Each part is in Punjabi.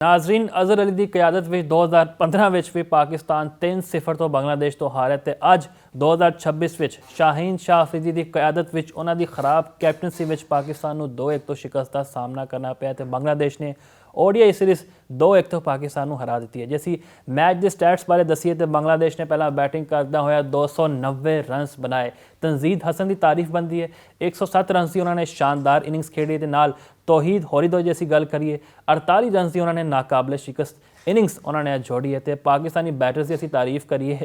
ਨਾਜ਼ਰੀਨ, ਅਜ਼ਹਰ ਅਲੀ ਦੀ ਕਿਆਦਤ ਵਿੱਚ 2015 ਵਿੱਚ ਵੀ ਪਾਕਿਸਤਾਨ 3-0 ਤੋਂ ਬੰਗਲਾਦੇਸ਼ ਤੋਂ ਹਾਰਿਆ ਤੇ ਅੱਜ 2026 ਵਿੱਚ ਸ਼ਾਹੀਨ ਸ਼ਾਹ ਅਫਰੀਦੀ ਦੀ ਕਿਆਦਤ ਵਿੱਚ ਉਹਨਾਂ ਦੀ ਖਰਾਬ ਕੈਪਟਨਸੀ ਵਿੱਚ ਪਾਕਿਸਤਾਨ ਨੂੰ 2-1 ਤੋਂ ਸ਼ਿਕਸਤ ਦਾ ਸਾਹਮਣਾ ਕਰਨਾ ਪਿਆ ਤੇ ਬੰਗਲਾਦੇਸ਼ ਨੇ ODI ਸੀਰੀਜ਼ 2-1 ਤੋਂ ਪਾਕਿਸਤਾਨ ਨੂੰ ਹਰਾ ਦਿੱਤੀ ਹੈ। ਜੇ ਅਸੀਂ ਮੈਚ ਦੇ ਸਟੈਟਸ ਬਾਰੇ ਦਸੀਏ ਤਾਂ ਬੰਗਲਾਦੇਸ਼ ਨੇ ਪਹਿਲਾਂ ਬੈਟਿੰਗ ਕਰਦਾ ਹੋਇਆ 290 ਰਨਸ ਬਣਾਏ। ਤਨਜ਼ੀਦ ਹਸਨ ਦੀ ਤਾਰੀਫ ਬਣਦੀ ਹੈ। 107 ਰਨਸ ਦੀ ਉਹਨਾਂ ਨੇ ਸ਼ਾਨਦਾਰ ਇਨਿੰਗਸ ਖੇਡੀ ਤੇ ਨਾਲ ਤੋਹੀਦ ਹੋਰੀਦੋ ਜੇ ਅਸੀਂ ਗੱਲ ਕਰੀਏ 48 ਰਨਸ ਦੀ ਉਹਨਾਂ ਨੇ ਨਾਕਾਬਲੇ ਸ਼ਿਕਸਤ ਇਨਿੰਗਸ ਉਹਨਾਂ ਨੇ ਜੋੜੀ ਹੈ ਤੇ ਪਾਕਿਸਤਾਨੀ ਬੈਟਰਸ ਦੀ ਅਸੀਂ ਤਾਰੀਫ ਕਰੀਏ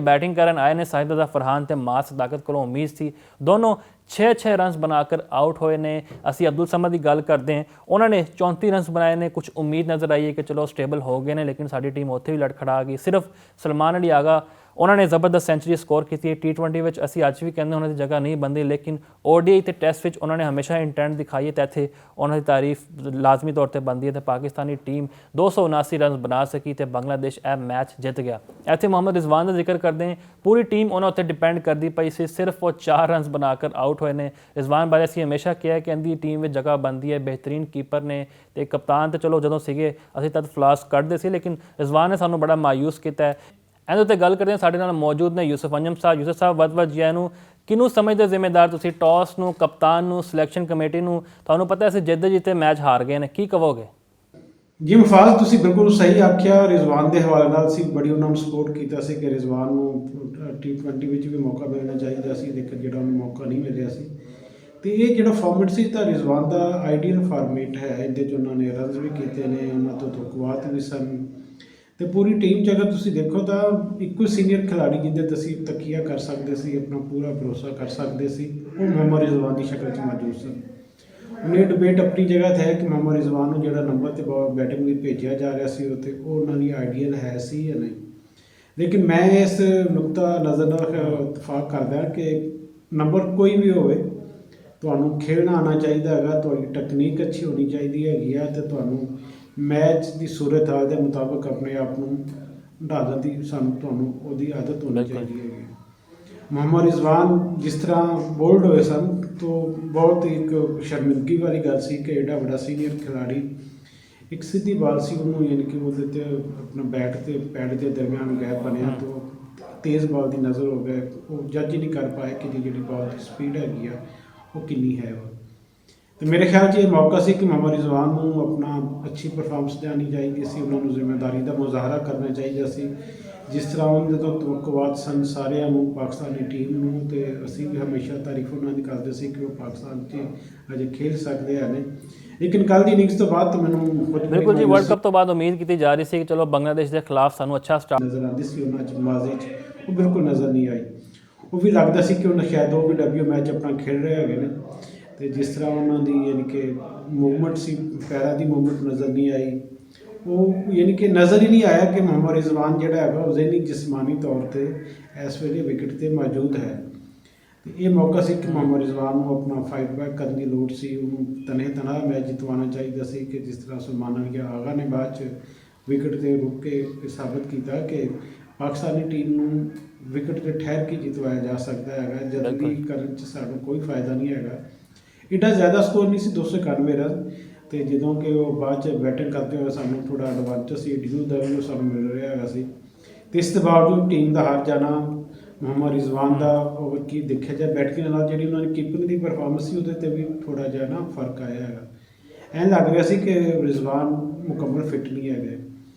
बैटिंग करन आए ने साहिदा फरहान ते मास सदाकत को उम्मीद थी दोनों 6 रनस बनाकर आउट होए ने। असी अब्दुल समद की गल करते हैं, उन्होंने 34 रनस बनाए ने। कुछ उम्मीद नज़र आई है कि चलो स्टेबल हो गए हैं, लेकिन साडी टीम उत्थे भी लड़खड़ा गई। सिर्फ सलमान अली आगा उन्होंने ज़बरदस्त सेंचुरी स्कोर की। T20 में असी अज भी कहते उन्होंने जगह नहीं बनती, लेकिन ODI ते टेस्ट में उन्होंने हमेशा इंटेंट दिखाई है तो इत्थे उन्होंने तारीफ लाजमी तौर पर बनती है। तो पाकिस्तानी टीम 279 रन बना सकी तो बांग्लादेश यह मैच जित गया। इत्थे मोहम्मद रिजवान का जिक्र करते हैं, पूरी टीम उन्होंने उत्ते डिपेंड करती पई सी, सिर्फ वो 4 रन बनाकर आउट होए ने। रिजवान बारे असीं हमेशा कहा कि इनकी टीम में जगह बनती है। बेहतरीन कीपर ने तो कप्तान तो चलो जदों सीगे असीं तद फ्लास कढ़दे सी, लेकिन रिजवान ने सानूं बड़ा मायूस किया है। ਇਹਦੇ ਉੱਤੇ ਗੱਲ ਕਰਦੇ ਹਾਂ, ਸਾਡੇ ਨਾਲ ਮੌਜੂਦ ਨੇ ਯੂਸਫ ਅੰਜਮ ਸਾਹਿਬ। ਯੂਸਫ ਸਾਹਿਬ, ਵੱਧ ਜੀ ਨੂੰ ਕਿਹਨੂੰ ਸਮਝਦੇ ਜ਼ਿੰਮੇਦਾਰ ਤੁਸੀਂ? ਟੌਸ ਨੂੰ, ਕਪਤਾਨ ਨੂੰ, ਸਿਲੈਕਸ਼ਨ ਕਮੇਟੀ ਨੂੰ? ਤੁਹਾਨੂੰ ਪਤਾ ਅਸੀਂ ਜਿੱਦੇ ਜਿੱਤੇ ਮੈਚ ਹਾਰ ਗਏ ਨੇ, ਕੀ ਕਹੋਗੇ? ਜੀ ਮੁਫਾਜ਼, ਤੁਸੀਂ ਬਿਲਕੁਲ ਸਹੀ ਆਖਿਆ। ਰਿਜ਼ਵਾਨ ਦੇ ਹਵਾਲੇ ਨਾਲ ਸੀ ਬੜੀ ਉਹਨਾਂ ਨੂੰ ਸਪੋਰਟ ਕੀਤਾ ਸੀ ਕਿ ਰਿਜ਼ਵਾਨ ਨੂੰ T20 ਵਿੱਚ ਵੀ ਮੌਕਾ ਮਿਲਣਾ ਚਾਹੀਦਾ ਸੀ, ਲੇਕਿਨ ਜਿਹੜਾ ਉਹਨੂੰ ਮੌਕਾ ਨਹੀਂ ਮਿਲਿਆ ਸੀ। ਤੇ ਇਹ ਜਿਹੜਾ ਫਾਰਮੈਟ ਸੀ ਤਾਂ ਰਿਜ਼ਵਾਨ ਦਾ ਆਈਡੀਅਲ ਫਾਰਮੈਟ ਹੈ। ਇਹਦੇ 'ਚ ਉਹਨਾਂ ਨੇ ਰਨਸ ਵੀ ਕੀਤੇ ਨੇ, ਉਹਨਾਂ ਤੋਂ ਤਕਵਾਤ ਵੀ ਸਨ ਤੇ ਪੂਰੀ ਟੀਮ 'ਚ ਅਗਰ ਤੁਸੀਂ ਦੇਖੋ ਤਾਂ ਇੱਕੋ ਸੀਨੀਅਰ ਖਿਡਾਰੀ ਜਿਹਦੇ ਤੁਸੀਂ ਤਕੀਆ ਕਰ ਸਕਦੇ ਸੀ, ਆਪਣਾ ਪੂਰਾ ਭਰੋਸਾ ਕਰ ਸਕਦੇ ਸੀ, ਉਹ ਮੁਹੰਮਦ ਰਿਜ਼ਵਾਨ ਦੀ ਸ਼ਕਲ 'ਚ ਮੌਜੂਦ ਸਨ। ਹੁਣ ਇਹ ਡਿਬੇਟ ਆਪਣੀ ਜਗ੍ਹਾ 'ਤੇ ਹੈ ਕਿ ਮੁਹੰਮਦ ਰਿਜ਼ਵਾਨ ਨੂੰ ਜਿਹੜਾ ਨੰਬਰ 'ਤੇ ਬੈਟਿੰਗ ਲਈ ਭੇਜਿਆ ਜਾ ਰਿਹਾ ਸੀ ਉਹ ਉਹਨਾਂ ਦੀ ਆਈਡੀਅਲ ਹੈ ਸੀ ਜਾਂ ਨਹੀਂ। ਲੇਕਿਨ ਮੈਂ ਇਸ ਨੁਕਤਾ ਨਜ਼ਰ ਨਾਲ ਇਤਫਾਕ ਕਰਦਾ ਕਿ ਨੰਬਰ ਕੋਈ ਵੀ ਹੋਵੇ, ਤੁਹਾਨੂੰ ਖੇਡਣਾ ਆਉਣਾ ਚਾਹੀਦਾ ਹੈਗਾ, ਤੁਹਾਡੀ ਟੈਕਨੀਕ ਅੱਛੀ ਹੋਣੀ ਚਾਹੀਦੀ ਹੈਗੀ ਆ ਅਤੇ ਤੁਹਾਨੂੰ ਮੈਚ ਦੀ ਸੂਰਤ ਹਾਲ ਦੇ ਮੁਤਾਬਕ ਆਪਣੇ ਆਪ ਨੂੰ ਢਾਲਣ ਦੀ ਤੁਹਾਨੂੰ ਉਹਦੀ ਆਦਤ ਹੋਣੀ ਚਾਹੀਦੀ ਹੈਗੀ। ਮੁਹੰਮਦ ਰਿਜ਼ਵਾਨ ਜਿਸ ਤਰ੍ਹਾਂ ਬੋਲਡ ਹੋਏ ਸਨ ਤਾਂ ਬਹੁਤ ਇੱਕ ਸ਼ਰਮਿੰਦਗੀ ਵਾਲੀ ਗੱਲ ਸੀ ਕਿ ਐਡਾ ਵੱਡਾ ਸੀਨੀਅਰ ਖਿਡਾਰੀ ਇੱਕ ਸਿੱਧੀ ਬਾਲ ਸੀ, ਉਹਨੂੰ ਯਾਨੀ ਕਿ ਉਹਦੇ 'ਤੇ ਆਪਣਾ ਬੈਟ ਅਤੇ ਪੈਡ ਦੇ ਦਰਮਿਆਨ ਗੈਪ ਬਣਿਆ ਤਾਂ ਤੇਜ਼ ਬਾਲ ਦੀ ਨਜ਼ਰ ਹੋ ਗਏ। ਉਹ ਜੱਜ ਹੀ ਨਹੀਂ ਕਰ ਪਾਏ ਕਿ ਜਿਹੜੀ ਬਾਲ ਦੀ ਸਪੀਡ ਹੈਗੀ ਆ ਉਹ ਕਿੰਨੀ ਹੈ। ਤੇ ਮੇਰੇ ਖਿਆਲ 'ਚ ਇਹ ਮੌਕਾ ਸੀ ਕਿ ਮੁਹੰਮਦ ਰਿਜ਼ਵਾਨ ਨੂੰ ਆਪਣਾ ਅੱਛੀ ਪਰਫਾਰਮੈਂਸ ਦੇਣੀ ਚਾਹੀਦੀ ਸੀ, ਉਹਨਾਂ ਨੂੰ ਜ਼ਿੰਮੇਵਾਰੀ ਦਾ ਮੁਜ਼ਾਹਰਾ ਕਰਨਾ ਚਾਹੀਦਾ ਸੀ ਜਿਸ ਤਰ੍ਹਾਂ ਉਹਨਾਂ ਤੋਂ ਤਵੱਕੁਆਤ ਸਨ ਸਾਰਿਆਂ ਨੂੰ, ਪਾਕਿਸਤਾਨੀ ਟੀਮ ਨੂੰ। ਅਤੇ ਅਸੀਂ ਵੀ ਹਮੇਸ਼ਾ ਤਾਰੀਫ ਉਹਨਾਂ ਦੀ ਕਰਦੇ ਸੀ ਕਿ ਉਹ ਪਾਕਿਸਤਾਨ 'ਚ ਅਜੇ ਖੇਡ ਸਕਦੇ ਹਨ। ਲੇਕਿਨ ਕੱਲ੍ਹ ਦੀ ਇਨਿੰਗਸ ਤੋਂ ਬਾਅਦ ਮੈਨੂੰ ਬਿਲਕੁਲ ਜੀ, ਵਰਲਡ ਕੱਪ ਤੋਂ ਬਾਅਦ ਉਮੀਦ ਕੀਤੀ ਜਾ ਰਹੀ ਸੀ ਕਿ ਚਲੋ ਬੰਗਲਾਦੇਸ਼ ਦੇ ਖਿਲਾਫ ਸਾਨੂੰ ਅੱਛਾ ਸਟਾਰਟ ਨਜ਼ਰ ਆਉਂਦੀ ਸੀ ਉਹਨਾਂ 'ਚ ਮਾਜ਼ੀ 'ਚ, ਉਹ ਬਿਲਕੁਲ ਨਜ਼ਰ ਨਹੀਂ ਆਈ। ਉਹ ਵੀ ਲੱਗਦਾ ਸੀ ਕਿ ਉਹਨਾਂ ਸ਼ਾਇਦ ਉਹ ਵੀ W ਮੈਚ ਆਪਣਾ ਖੇਡ ਰਹੇ ਹੈਗੇ ਨੇ ਅਤੇ ਜਿਸ ਤਰ੍ਹਾਂ ਉਹਨਾਂ ਦੀ ਯਾਨੀ ਕਿ ਮੂਵਮੈਂਟ ਸੀ, ਪੈਰਾਂ ਦੀ ਮੂਵਮੈਂਟ ਨਜ਼ਰ ਨਹੀਂ ਆਈ। ਉਹ ਯਾਨੀ ਕਿ ਨਜ਼ਰ ਹੀ ਨਹੀਂ ਆਇਆ ਕਿ ਮੁਹੰਮਦ ਰਿਜ਼ਵਾਨ ਜਿਹੜਾ ਹੈਗਾ ਉਹ ਜ਼ਿਹਨੀ ਜਿਸਮਾਨੀ ਤੌਰ 'ਤੇ ਇਸ ਵੇਲੇ ਵਿਕਟ 'ਤੇ ਮੌਜੂਦ ਹੈ। ਅਤੇ ਇਹ ਮੌਕਾ ਸੀ ਕਿ ਮੁਹੰਮਦ ਰਿਜ਼ਵਾਨ ਨੂੰ ਆਪਣਾ ਫਾਈਟ ਬੈਕ ਕਰਨ ਦੀ ਲੋੜ ਸੀ, ਉਹਨੂੰ ਤਨਹਾ ਮੈਚ ਜਿਤਵਾਉਣਾ ਚਾਹੀਦਾ ਸੀ ਕਿ ਜਿਸ ਤਰ੍ਹਾਂ ਸਲਮਾਨ ਅਲੀ ਆਗਾ ਨੇ ਬਾਅਦ 'ਚ ਵਿਕਟ 'ਤੇ ਰੁਕ ਕੇ ਸਾਬਤ ਕੀਤਾ ਕਿ ਪਾਕਿਸਤਾਨੀ ਟੀਮ ਨੂੰ ਵਿਕਟ 'ਤੇ ਠਹਿਰ ਕੇ ਜਿਤਵਾਇਆ ਜਾ ਸਕਦਾ ਹੈਗਾ। ਜਲਦੀ ਕਰਨ 'ਚ ਸਾਨੂੰ ਕੋਈ ਫਾਇਦਾ ਨਹੀਂ ਹੈਗਾ। ਇੱਡਾ ਜ਼ਿਆਦਾ ਸਕੋਰ ਨਹੀਂ ਸੀ 291 ਰਨ, ਅਤੇ ਜਦੋਂ ਕਿ ਉਹ ਬਾਅਦ 'ਚ ਬੈਟਿੰਗ ਕਰਦੇ ਹੋਏ ਸਾਨੂੰ ਥੋੜ੍ਹਾ ਐਡਵਾਂਟੇਜ ਸੀ ਡਿਊ ਦਾ ਵੀ ਉਹ ਸਾਨੂੰ ਮਿਲ ਰਿਹਾ ਹੈਗਾ ਸੀ। ਅਤੇ ਇਸ ਦੇ ਬਾਵਜੂਦ ਟੀਮ ਦਾ ਹਾਰ ਜਾਣਾ, ਮੁਹੰਮਦ ਰਿਜ਼ਵਾਨ ਦਾ ਓਵਰ ਕੀ ਦੇਖਿਆ ਜਾਏ ਬੈਟਿੰਗ ਨਾਲ ਜਿਹੜੀ ਉਹਨਾਂ ਦੀ ਕੀਪਿੰਗ ਦੀ ਪਰਫਾਰਮੈਂਸ ਸੀ ਉਹਦੇ 'ਤੇ ਵੀ ਥੋੜ੍ਹਾ ਜਿਹਾ ਨਾ ਫਰਕ ਆਇਆ ਹੈਗਾ। ਐਂ ਲੱਗ ਰਿਹਾ ਸੀ ਕਿ ਰਿਜ਼ਵਾਨ ਮੁਕੰਮਲ ਫਿੱਟ ਨਹੀਂ ਹੈਗੇ।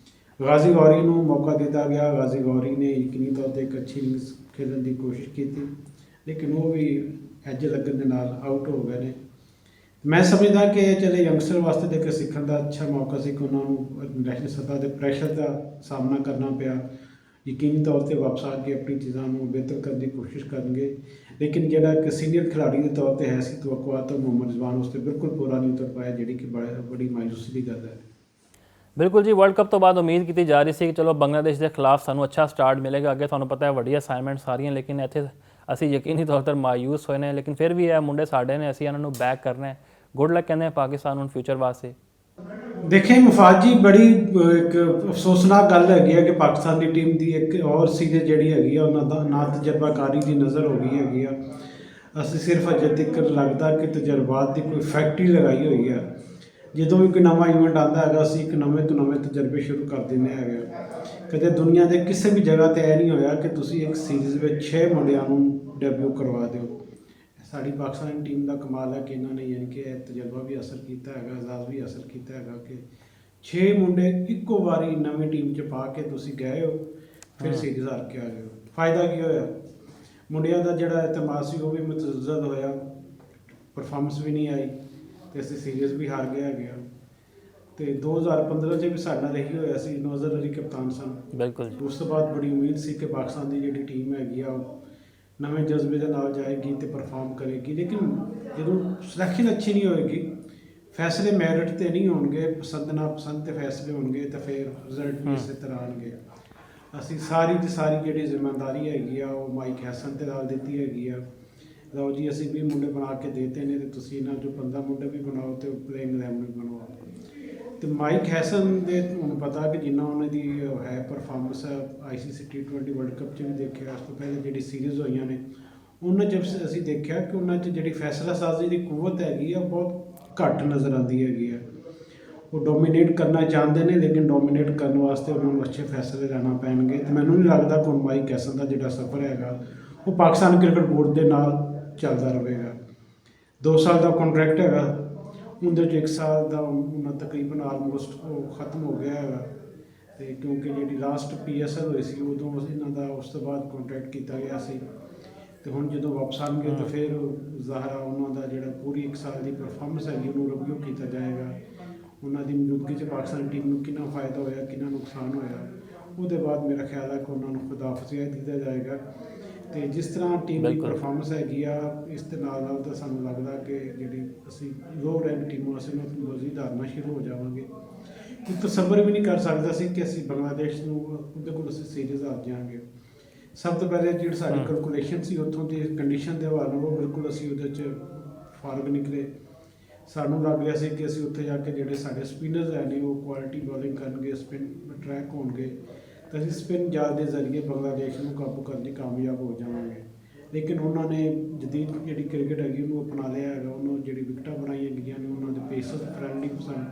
ਗਾਜ਼ੀ ਗੌਰੀ ਨੂੰ ਮੌਕਾ ਦਿੱਤਾ ਗਿਆ। ਗਾਜ਼ੀ ਗੌਰੀ ਨੇ ਯਕੀਨੀ ਤੌਰ 'ਤੇ ਇੱਕ ਅੱਛੀ ਇਨਿੰਗਸ ਖੇਡਣ ਦੀ ਕੋਸ਼ਿਸ਼ ਕੀਤੀ, ਲੇਕਿਨ ਉਹ ਵੀ ਐਜ ਲੱਗਣ ਦੇ ਨਾਲ ਆਊਟ ਹੋ ਗਏ ਨੇ। ਮੈਂ ਸਮਝਦਾ ਕਿ ਚਲੇ ਯੰਗਸਟਰ ਵਾਸਤੇ ਦੇਖ ਕੇ ਸਿੱਖਣ ਦਾ ਅੱਛਾ ਮੌਕਾ ਸੀ ਕਿ ਉਹਨਾਂ ਨੂੰ ਨੈਸ਼ਨਲ ਸਤਹ ਦੇ ਪ੍ਰੈਸ਼ਰ ਦਾ ਸਾਹਮਣਾ ਕਰਨਾ ਪਿਆ। ਯਕੀਨੀ ਤੌਰ 'ਤੇ ਵਾਪਸ ਆ ਕੇ ਆਪਣੀ ਚੀਜ਼ਾਂ ਨੂੰ ਬਿਹਤਰ ਕਰਨ ਦੀ ਕੋਸ਼ਿਸ਼ ਕਰਨਗੇ, ਲੇਕਿਨ ਜਿਹੜਾ ਇੱਕ ਸੀਨੀਅਰ ਖਿਡਾਰੀ ਦੇ ਤੌਰ 'ਤੇ ਹੈ ਸੀ ਤਵੱਕੁਆਤ ਮੁਹੰਮਦ ਰਿਜ਼ਵਾਨ ਉਸ 'ਤੇ ਬਿਲਕੁਲ ਪੂਰਾ ਨਹੀਂ ਉਤਰ ਪਾਇਆ, ਜਿਹੜੀ ਕਿ ਬੜੀ ਮਾਯੂਸੀ ਦੀ ਗੱਲ ਹੈ। ਬਿਲਕੁਲ ਜੀ, ਵਰਲਡ ਕੱਪ ਤੋਂ ਬਾਅਦ ਉਮੀਦ ਕੀਤੀ ਜਾ ਰਹੀ ਸੀ ਕਿ ਚਲੋ ਬੰਗਲਾਦੇਸ਼ ਦੇ ਖਿਲਾਫ ਸਾਨੂੰ ਅੱਛਾ ਸਟਾਰਟ ਮਿਲੇਗਾ। ਅੱਗੇ ਤੁਹਾਨੂੰ ਪਤਾ ਹੈ ਵੱਡੀ ਅਸਾਈਨਮੈਂਟ ਸਾਰੀਆਂ, ਲੇਕਿਨ ਇੱਥੇ ਅਸੀਂ ਯਕੀਨੀ ਤੌਰ 'ਤੇ ਮਾਯੂਸ ਹੋਏ ਨੇ। ਲੇਕਿਨ ਫਿਰ ਵੀ ਇਹ ਮੁੰਡੇ ਸਾਡੇ ਨੇ, ਅਸੀਂ ਇਹਨਾਂ ਨੂੰ ਬੈਕ ਕਰਨਾ ਹੈ। ਗੁੱਡ ਲੱਕ ਕਹਿੰਦੇ ਪਾਕਿਸਤਾਨ ਨੂੰ ਫਿਊਚਰ ਵਾਸਤੇ। ਦੇਖੇ ਮੁਫਾਜ਼ ਜੀ, ਬੜੀ ਇੱਕ ਅਫਸੋਸਨਾਕ ਗੱਲ ਹੈਗੀ ਹੈ ਕਿ ਪਾਕਿਸਤਾਨ ਦੀ ਟੀਮ ਦੀ ਇੱਕ ਔਰ ਸੀਰੀਜ਼ ਜਿਹੜੀ ਹੈਗੀ ਆ ਉਹਨਾਂ ਦਾ ਨਾ ਤਜਰਬਾਕਾਰੀ ਦੀ ਨਜ਼ਰ ਹੋ ਗਈ ਹੈਗੀ ਆ। ਅਸੀਂ ਸਿਰਫ ਅਜੇ ਤੱਕ ਲੱਗਦਾ ਕਿ ਤਜਰਬਾਤ ਦੀ ਕੋਈ ਫੈਕਟਰੀ ਲਗਾਈ ਹੋਈ ਆ ਜਦੋਂ ਵੀ ਕੋਈ ਨਵਾਂ ਇਵੈਂਟ ਆਉਂਦਾ ਹੈਗਾ ਅਸੀਂ ਇੱਕ ਨਵੇਂ ਤੋਂ ਨਵੇਂ ਤਜਰਬੇ ਸ਼ੁਰੂ ਕਰ ਦਿੰਦੇ ਹੈਗੇ। ਕਦੇ ਦੁਨੀਆ ਦੇ ਕਿਸੇ ਵੀ ਜਗ੍ਹਾ ਤੇ ਇਹ ਨਹੀਂ ਹੋਇਆ ਕਿ ਤੁਸੀਂ ਇੱਕ ਸੀਰੀਜ਼ ਵਿੱਚ 6 ਮੁੰਡਿਆਂ ਨੂੰ ਡੈਬਿਊ ਕਰਵਾ ਦਿਓ। ਸਾਡੀ ਪਾਕਿਸਤਾਨੀ ਟੀਮ ਦਾ ਕਮਾਲ ਹੈ ਕਿ ਇਹਨਾਂ ਨੇ ਯਾਨੀ ਕਿ ਇਹ ਤਜਰਬਾ ਵੀ ਹਾਸਲ ਕੀਤਾ ਹੈਗਾ, ਇਜਾਜ਼ ਵੀ ਹਾਸਲ ਕੀਤਾ ਹੈਗਾ ਕਿ 6 ਮੁੰਡੇ ਇੱਕੋ ਵਾਰੀ ਨਵੀਂ ਟੀਮ 'ਚ ਪਾ ਕੇ ਤੁਸੀਂ ਗਏ ਹੋ, ਫਿਰ ਸੀਰੀਜ਼ ਹਾਰ ਕੇ ਆ ਗਏ ਹੋ। ਫਾਇਦਾ ਕੀ ਹੋਇਆ? ਮੁੰਡਿਆਂ ਦਾ ਜਿਹੜਾ ਇਤਮਾਦ ਸੀ ਉਹ ਵੀ ਮੁਤਜ਼ਦ ਹੋਇਆ, ਪਰਫਾਰਮੈਂਸ ਵੀ ਨਹੀਂ ਆਈ ਤੇ ਅਸੀਂ ਸੀਰੀਜ਼ ਵੀ ਹਾਰ ਗਏ ਹੈਗੇ ਆ। ਤੇ 2015 'ਚ ਵੀ ਸਾਡੇ ਨਾਲ ਇਹੀ ਹੋਇਆ ਸੀ, ਨੌਜ਼ਰ ਅਲੀ ਕਪਤਾਨ ਸਨ। ਬਿਲਕੁਲ ਉਸ ਤੋਂ ਬਾਅਦ ਬੜੀ ਉਮੀਦ ਸੀ ਕਿ ਪਾਕਿਸਤਾਨ ਦੀ ਜਿਹੜੀ ਟੀਮ ਹੈਗੀ ਆ ਉਹ ਨਵੇਂ ਜਜ਼ਬੇ ਦੇ ਨਾਲ ਜਾਏਗੀ ਤੇ ਪਰਫਾਰਮ ਕਰੇਗੀ, ਲੇਕਿਨ ਜਦੋਂ ਸਿਲੈਕਸ਼ਨ ਅੱਛੀ ਨਹੀਂ ਹੋਏਗੀ, ਫੈਸਲੇ ਮੈਰਿਟ ਤੇ ਨਹੀਂ ਹੋਣਗੇ, ਪਸੰਦ ਨਾ ਪਸੰਦ ਤੇ ਫੈਸਲੇ ਹੋਣਗੇ ਤਾਂ ਫਿਰ ਰਿਜ਼ਲਟ ਵੀ ਇਸੇ ਤਰ੍ਹਾਂ ਆਉਣਗੇ। ਅਸੀਂ ਸਾਰੀ ਦੀ ਸਾਰੀ ਜਿਹੜੀ ਜ਼ਿੰਮੇਵਾਰੀ ਹੈਗੀ ਆ ਉਹ ਮਾਈਕ ਹੈਸਨ ਤੇ ਨਾਲ ਦਿੱਤੀ ਹੈਗੀ ਆ। ਲਓ ਜੀ ਅਸੀਂ 20 ਮੁੰਡੇ ਬਣਾ ਕੇ ਦੇਤੇ ਨੇ ਤੇ ਤੁਸੀਂ ਇਹਨਾਂ 'ਚੋਂ 15 ਮੁੰਡੇ ਵੀ ਬਣਾਓ ਤੇ ਪਲੇਇੰਗ 11 ਵੀ ਬਣਾਓ। ਤੇ ਮਾਈਕ ਹੈਸਨ ਦੇ ਤੁਹਾਨੂੰ ਪਤਾ ਕਿ ਜਿੰਨਾ ਉਹਨਾਂ ਦੀ ਹੈ performance ICC T20 world cup 'ਚ ਵੀ ਦੇਖਿਆ, ਉਸ ਤੋਂ ਪਹਿਲੇ ਜਿਹੜੀ ਸੀਰੀਜ਼ ਹੋਈਆਂ ਨੇ ਉਹਨਾਂ 'ਚ ਅਸੀਂ ਦੇਖਿਆ ਕਿ ਉਹਨਾਂ 'ਚ ਜਿਹੜੀ ਫੈਸਲਾ ਸਾਜ਼ੀ ਦੀ ਕੁਵਤ ਹੈਗੀ ਆ ਬਹੁਤ ਘੱਟ ਨਜ਼ਰ ਆਉਂਦੀ ਹੈਗੀ ਆ। ਉਹ ਡੋਮੀਨੇਟ ਕਰਨਾ ਚਾਹੁੰਦੇ ਨੇ ਲੇਕਿਨ ਡੋਮੀਨੇਟ ਕਰਨ ਵਾਸਤੇ ਉਹਨਾਂ ਨੂੰ ਅੱਛੇ ਫੈਸਲੇ ਲੈਣਾ ਪੈਣਗੇ। ਤੇ ਮੈਨੂੰ ਨਹੀਂ ਲੱਗਦਾ ਕਿ ਮਾਈਕ ਹੈਸਨ ਦਾ ਜਿਹੜਾ ਸਫ਼ਰ ਹੈਗਾ ਉਹ ਪਾਕਿਸਤਾਨ ਕ੍ਰਿਕਟ ਬੋਰਡ ਦੇ ਨਾਲ ਚੱਲਦਾ ਰਹੇਗਾ। 2 ਸਾਲ ਦਾ ਕੰਟਰੈਕਟ ਹੈਗਾ, ਉਹਦੇ 'ਚ 1 ਸਾਲ ਦਾ ਉਹਨਾਂ ਤਕਰੀਬਨ ਆਲਮੋਸਟ ਉਹ ਖਤਮ ਹੋ ਗਿਆ ਹੈਗਾ। ਤੇ ਕਿਉਂਕਿ ਜਿਹੜੀ ਲਾਸਟ PSL ਹੋਈ ਸੀ ਉਦੋਂ ਇਹਨਾਂ ਦਾ ਉਸ ਤੋਂ ਬਾਅਦ ਕੰਟਰੈਕਟ ਕੀਤਾ ਗਿਆ ਸੀ ਤੇ ਹੁਣ ਜਦੋਂ ਵਾਪਸ ਆਉਣਗੇ ਤਾਂ ਫਿਰ ਜ਼ਾਹਰਾ ਉਹਨਾਂ ਦਾ ਜਿਹੜਾ ਪੂਰੀ 1 ਸਾਲ ਦੀ ਪਰਫਾਰਮੈਂਸ ਹੈਗੀ ਉਹਨੂੰ ਰਿਵਿਊ ਕੀਤਾ ਜਾਏਗਾ। ਉਹਨਾਂ ਦੀ ਮੌਜੂਦਗੀ 'ਚ ਪਾਕਿਸਤਾਨ ਟੀਮ ਨੂੰ ਕਿੰਨਾ ਫਾਇਦਾ ਹੋਇਆ, ਕਿੰਨਾ ਨੁਕਸਾਨ ਹੋਇਆ, ਉਹਦੇ ਬਾਅਦ ਮੇਰਾ ਖਿਆਲ ਹੈ ਕਿ ਉਹਨਾਂ ਨੂੰ ਖੁਦਾਫਿਜ਼ੀਆ ਦਿੱਤਾ ਜਾਏਗਾ। ਤੇ ਜਿਸ ਤਰ੍ਹਾਂ ਟੀਮ ਦੀ ਪਰਫਾਰਮੈਂਸ ਹੈਗੀ ਆ ਇਸ ਦੇ ਨਾਲ ਨਾਲ ਤਾਂ ਸਾਨੂੰ ਲੱਗਦਾ ਕਿ ਜਿਹੜੀ ਅਸੀਂ ਲੋ ਰੈਂਕ ਟੀਮਾਂ ਅਸੀਂ ਉਹਨੂੰ ਮਜ਼ੀਦ ਹਾਰਨਾ ਸ਼ੁਰੂ ਹੋ ਜਾਵਾਂਗੇ। ਕੋਈ ਤਸੱਵਰ ਵੀ ਨਹੀਂ ਕਰ ਸਕਦਾ ਸੀ ਕਿ ਅਸੀਂ ਬੰਗਲਾਦੇਸ਼ ਨੂੰ ਉਹਦੇ ਕੋਲ ਅਸੀਂ ਸੀਰੀਜ਼ ਹਾਰ ਜਾਵਾਂਗੇ। ਸਭ ਤੋਂ ਪਹਿਲੇ ਜਿਹੜੀ ਸਾਡੀ ਕੈਲਕੂਲੇਸ਼ਨ ਸੀ ਉੱਥੋਂ ਦੀ ਕੰਡੀਸ਼ਨ ਦੇ ਹਵਾਲੇ ਨਾਲ ਬਿਲਕੁਲ ਅਸੀਂ ਉਹਦੇ 'ਚ ਫਾਰਗ ਨਿਕਲੇ। ਸਾਨੂੰ ਲੱਗ ਰਿਹਾ ਸੀ ਕਿ ਅਸੀਂ ਉੱਥੇ ਜਾ ਕੇ ਜਿਹੜੇ ਸਾਡੇ ਸਪਿਨਰਸ ਹੈ ਨੇ ਉਹ ਕੁਆਲਿਟੀ ਬੋਲਿੰਗ ਕਰਨਗੇ, ਸਪਿਨ ਟਰੈਕ ਹੋਣਗੇ ਤਾਂ ਅਸੀਂ ਸਪਿਨ ਜਾਲ ਦੇ ਜ਼ਰੀਏ ਬੰਗਲਾਦੇਸ਼ ਨੂੰ ਕਾਬੂ ਕਰਨ 'ਚ ਕਾਮਯਾਬ ਹੋ ਜਾਵਾਂਗੇ। ਲੇਕਿਨ ਉਹਨਾਂ ਨੇ ਜਦੀਦ ਜਿਹੜੀ ਕ੍ਰਿਕਟ ਹੈਗੀ ਉਹਨੂੰ ਅਪਣਾ ਲਿਆ ਹੈਗਾ। ਉਹਨੂੰ ਜਿਹੜੀ ਵਿਕਟਾਂ ਬਣਾਈਆਂ ਗਈਆਂ ਨੇ ਉਹਨਾਂ ਦੇ ਪੇਸਰ ਫਰੈਂਡਲੀ ਸਨ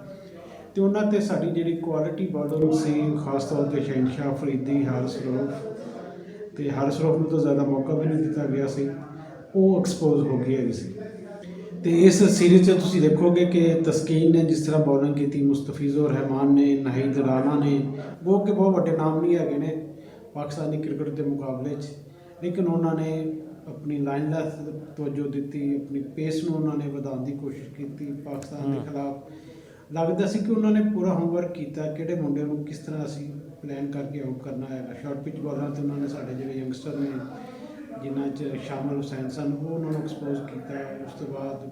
ਤੇ ਉਹਨਾਂ ਤੇ ਸਾਡੀ ਜਿਹੜੀ ਕੁਆਲਿਟੀ ਬਾਲਰ ਸੀ ਖਾਸ ਤੌਰ ਤੇ ਸ਼ਹਿਨਸ਼ਾਹ ਅਫਰੀਦੀ, ਹਾਰਿਸ ਰਊਫ ਤੇ ਹਾਰਿਸ ਰਊਫ ਨੂੰ ਤਾਂ ਜ਼ਿਆਦਾ ਮੌਕਾ ਵੀ ਨਹੀਂ ਦਿੱਤਾ ਗਿਆ ਸੀ, ਉਹ ਐਕਸਪੋਜ਼ ਹੋ ਗਈ ਹੈਗੀ ਸੀ। ਤੇ ਇਸ ਸੀਰੀਜ਼ 'ਚ ਤੁਸੀਂ ਦੇਖੋਗੇ ਕਿ ਤਸਕੀਨ ਨੇ ਜਿਸ ਤਰ੍ਹਾਂ ਬੋਲਿੰਗ ਕੀਤੀ, ਮੁਸਤਫੀਜ਼ੁਰ ਰਹਿਮਾਨ ਨੇ, ਨਾਹੀਦ ਰਾਣਾ ਨੇ, ਉਹ ਕਿ ਬਹੁਤ ਵੱਡੇ ਨਾਮ ਨਹੀਂ ਹੈਗੇ ਨੇ ਪਾਕਿਸਤਾਨੀ ਕ੍ਰਿਕਟ ਦੇ ਮੁਕਾਬਲੇ 'ਚ, ਲੇਕਿਨ ਉਹਨਾਂ ਨੇ ਆਪਣੀ ਲਾਈਨ ਦਾ ਤਵੱਜੋ ਦਿੱਤੀ, ਆਪਣੀ ਪੇਸ ਨੂੰ ਉਹਨਾਂ ਨੇ ਵਧਾਉਣ ਦੀ ਕੋਸ਼ਿਸ਼ ਕੀਤੀ। ਪਾਕਿਸਤਾਨ ਦੇ ਖਿਲਾਫ ਲੱਗਦਾ ਸੀ ਕਿ ਉਹਨਾਂ ਨੇ ਪੂਰਾ ਹੋਮਵਰਕ ਕੀਤਾ, ਕਿਹੜੇ ਮੁੰਡੇ ਨੂੰ ਕਿਸ ਤਰ੍ਹਾਂ ਅਸੀਂ ਪਲਾਨ ਕਰਕੇ ਆਊਟ ਕਰਨਾ ਹੈਗਾ। ਸ਼ਾਰਟ ਪਿਚ ਬਾਲਰ ਤੇ ਉਹਨਾਂ ਨੇ ਸਾਡੇ ਜਿਹੜੇ ਯੰਗਸਟਰ ਨੇ ਜਿਨ੍ਹਾਂ 'ਚ ਸ਼ਾਮਲ ਹੁਸੈਨ ਸਨ ਉਹ ਉਹਨਾਂ ਨੂੰ ਐਕਸਪੋਜ਼ ਕੀਤਾ। ਉਸ ਤੋਂ ਬਾਅਦ